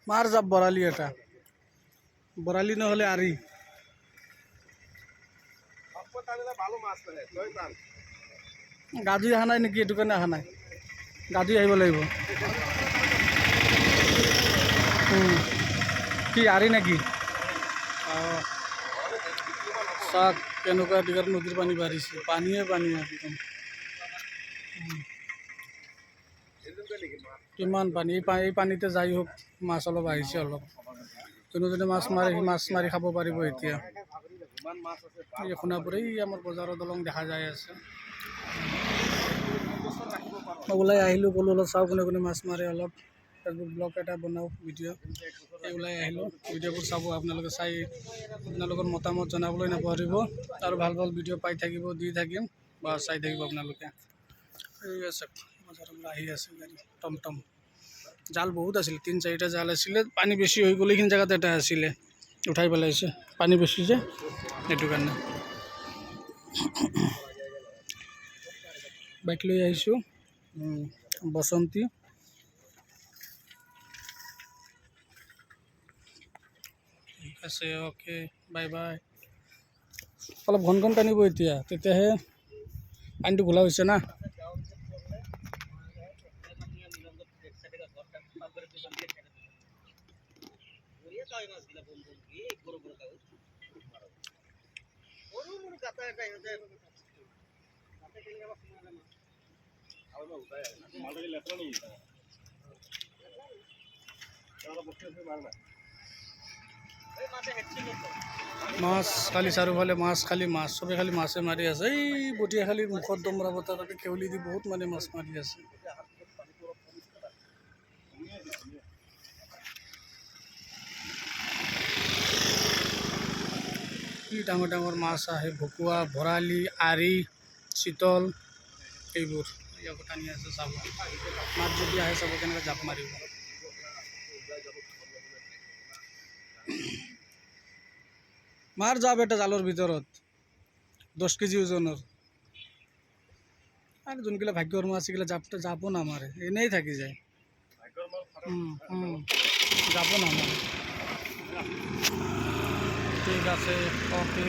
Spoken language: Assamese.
মাৰ যাব বৰালি এটা বৰালি নহলে আৰি গাজুই অহা নাই নেকি এইটো কাৰণে অহা নাই গাজুই আহিব লাগিব কি আৰি নেকি অঁ চাওক কেনেকুৱা দিগৰ নদীৰ পানী বাঢ়িছে পানীয়ে পানী একদম কিমান পানী এই পানীতে যাই হোক মাছ অলপ আহিছে অলপ যোনে মাছ মাৰি খাব পাৰিব এতিয়া এই সোণাপুৰ এই আমাৰ বজাৰৰ দলং দেখা যাই আছে মই ওলাই আহিলোঁ ক'লো অলপ চাওঁ কোনে কোনে মাছ মাৰে অলপ ফেচবুক ব্লগ এটা বনাওঁ ভিডিঅ' এই ওলাই আহিলোঁ ভিডিঅ'বোৰ চাব আপোনালোকে চাই আপোনালোকৰ মতামত জনাবলৈ নাপাহৰিব আৰু ভাল ভাল ভিডিঅ' পাই থাকিব দি থাকিম বা চাই থাকিব আপোনালোকে ঠিক আছে বজাৰৰ আহি আছে গাড়ী টমটম জাল বহুত আছিলে 3-4টা জাল আছিলে পানী বেছি হৈ গ'লে এইখিনি জেগাত এটা আছিলে উঠাই পেলাইছে পানী বেছি যে সেইটো কাৰণে বাইক লৈ আহিছোঁ বসন্তী ঠিক আছে অ'কে বাই বাই অলপ ঘন ঘন টানিব এতিয়া তেতিয়াহে পানীটো ঘোলা হৈছে না মাছ খালি চাৰিওফালে মাছ খালি মাছ চবে খালি মাছে মাৰি আছে এই বটিয়া খালি মুখত দমৰা বতা তাতে কেউলি দি বহুত মানে মাছ মাৰি আছে কি ডাঙৰ ডাঙৰ মাছ আহে ভকুৱা ভৰালি আৰি চিতল এইবোৰ ইয়াক টানি আছে চাব মাছ যদি আহে চাব কেনেকৈ জাপ মাৰিব মাৰ যাব এটা জালৰ ভিতৰত 10 কেজি ওজনৰ আৰু যোনগিলা ভাগ্যৰ মাছ সেইগিলা যাব নামাৰে এনেই থাকি যায় যাব নামাৰে ঠিক আছে অ'কে